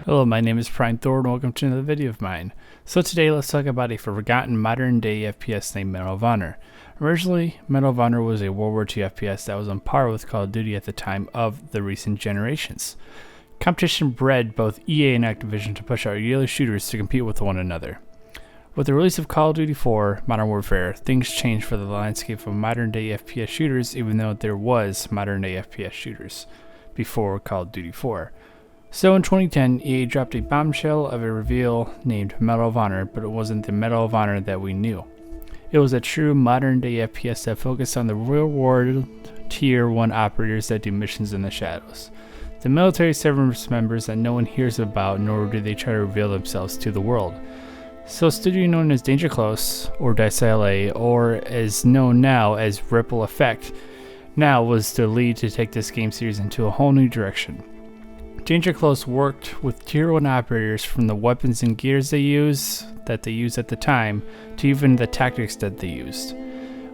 Hello, my name is Prime Thor and welcome to another video of mine. So today let's talk about a forgotten modern day FPS named Medal of Honor. Originally, Medal of Honor was a World War II FPS that was on par with Call of Duty at the time of the recent generations. Competition bred both EA and Activision to push out yearly shooters to compete with one another. With the release of Call of Duty 4 Modern Warfare, things changed for the landscape of modern day FPS shooters, even though there was modern day FPS shooters before Call of Duty 4. So in 2010, EA dropped a bombshell of a reveal named Medal of Honor, but it wasn't the Medal of Honor that we knew. It was a true modern day FPS that focused on the real world Tier 1 operators that do missions in the shadows. The military service members that no one hears about, nor do they try to reveal themselves to the world. So a studio known as Danger Close, or Dice LA, or as known now as Ripple Effect, now was the lead to take this game series into a whole new direction. Danger Close worked with Tier 1 operators from the weapons and gears they used at the time, to even the tactics that they used.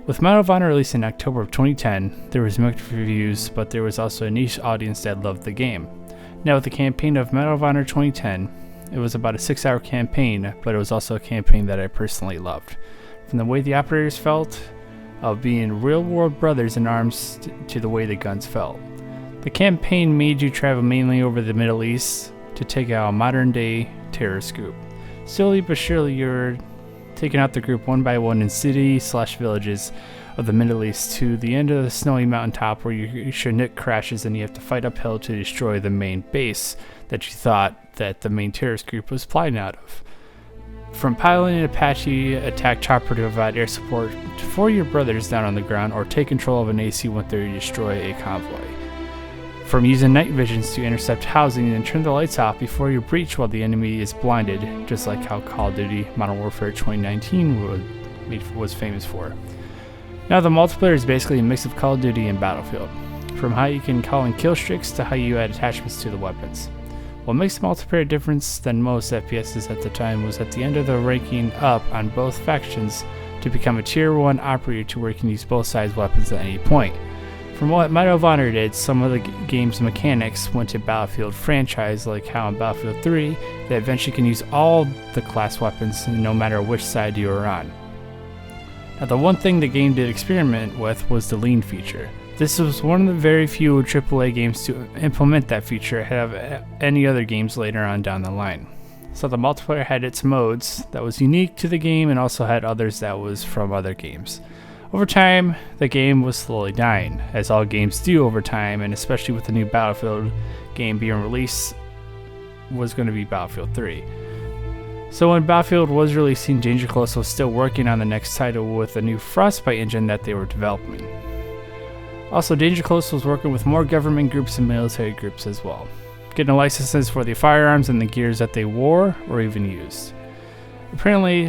With Medal of Honor released in October of 2010, there was mixed reviews, but there was also a niche audience that loved the game. Now with the campaign of Medal of Honor 2010, it was about a 6-hour campaign, but it was also a campaign that I personally loved. From the way the operators felt, of being real-world brothers in arms, to the way the guns felt. The campaign made you travel mainly over the Middle East to take out a modern-day terrorist group. Slowly but surely, you're taking out the group one by one in cities/villages of the Middle East to the end of the snowy mountaintop where your Chinook crashes and you have to fight uphill to destroy the main base that you thought that the main terrorist group was flying out of. From piloting an Apache attack chopper to provide air support for your brothers down on the ground, or take control of an AC-130 to destroy a convoy. From using night visions to intercept housing and turn the lights off before you breach while the enemy is blinded, just like how Call of Duty Modern Warfare 2019 was famous for. Now the multiplayer is basically a mix of Call of Duty and Battlefield, from how you can call in kill streaks to how you add attachments to the weapons. What makes the multiplayer difference than most FPSs at the time was at the end of the ranking up on both factions to become a Tier 1 operator to where you can use both sides' weapons at any point. From what Medal of Honor did, some of the game's mechanics went to Battlefield franchise, like how in Battlefield 3, they eventually can use all the class weapons no matter which side you are on. Now the one thing the game did experiment with was the lean feature. This was one of the very few AAA games to implement that feature ahead of any other games later on down the line. So the multiplayer had its modes that was unique to the game and also had others that was from other games. Over time, the game was slowly dying, as all games do over time, and especially with the new Battlefield game being released, was going to be Battlefield 3. So when Battlefield was releasing, Danger Close was still working on the next title with a new Frostbite engine that they were developing. Also, Danger Close was working with more government groups and military groups as well, getting licenses for the firearms and the gears that they wore or even used. Apparently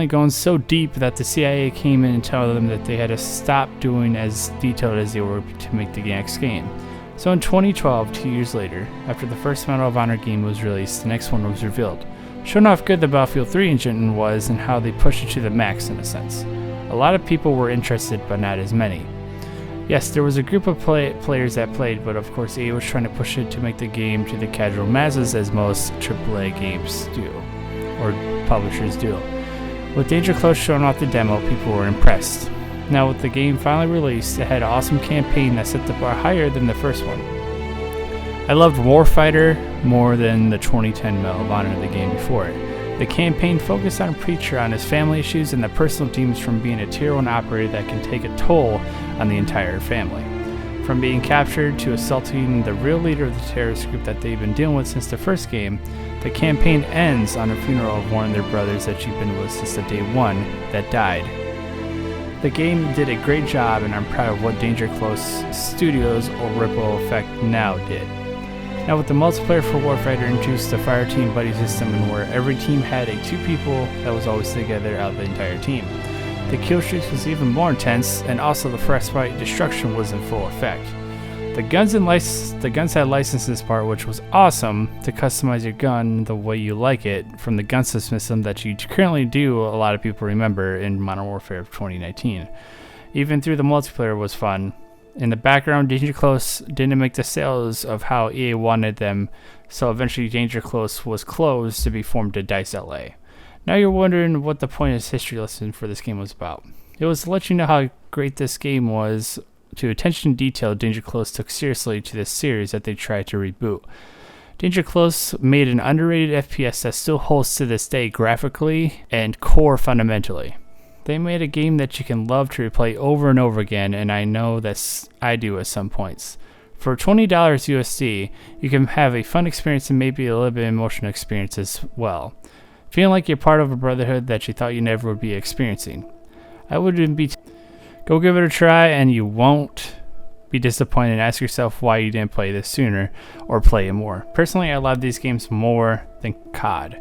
going so deep that the CIA came in and told them that they had to stop doing as detailed as they were to make the next game. So in 2012, 2 years later, after the first Medal of Honor game was released, the next one was revealed, showing how good the Battlefield 3 engine was and how they pushed it to the max in a sense. A lot of people were interested, but not as many. Yes, there was a group of players that played, but of course EA was trying to push it to make the game to the casual masses, as most AAA games do, or publishers do. With Danger Close showing off the demo, people were impressed. Now with the game finally released, it had an awesome campaign that set the bar higher than the first one. I loved Warfighter more than the 2010 Medal of Honor, the game before it. The campaign focused on Preacher, on his family issues, and the personal demons from being a Tier 1 operator that can take a toll on the entire family. From being captured to assaulting the real leader of the terrorist group that they've been dealing with since the first game, the campaign ends on a funeral of one of their brothers that you've been with since the day one that died. The game did a great job, and I'm proud of what Danger Close Studios or Ripple Effect now did. Now with the multiplayer for Warfighter introduced the fire team buddy system, and where every team had 2 people that was always together out of the entire team. The kill streaks was even more intense, and also the frostbite destruction was in full effect. The guns had licenses part, which was awesome to customize your gun the way you like it from the gun system that you currently do. A lot of people remember in Modern Warfare of 2019. Even through the multiplayer was fun. In the background, Danger Close didn't make the sales of how EA wanted them, so eventually Danger Close was closed to be formed to DICE LA. Now you're wondering what the point of this history lesson for this game was about. It was to let you know how great this game was, to attention to detail Danger Close took seriously to this series that they tried to reboot. Danger Close made an underrated FPS that still holds to this day graphically and core fundamentally. They made a game that you can love to replay over and over again, and I know that I do at some points. For $20 USD, you can have a fun experience and maybe a little bit of emotional experience as well. Feeling like you're part of a brotherhood that you thought you never would be experiencing. I wouldn't be... Go give it a try and you won't be disappointed and ask yourself why you didn't play this sooner or play it more. Personally, I love these games more than COD.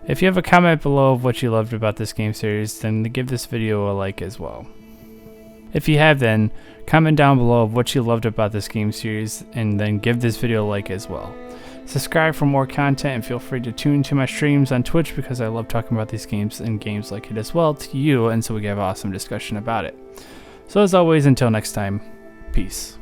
If you have a comment below of what you loved about this game series, then give this video a like as well. If you have, then comment down below of what you loved about this game series and then give this video a like as well. Subscribe for more content and feel free to tune into my streams on Twitch because I love talking about these games and games like it as well to you, and so we can have an awesome discussion about it. So as always, until next time, peace.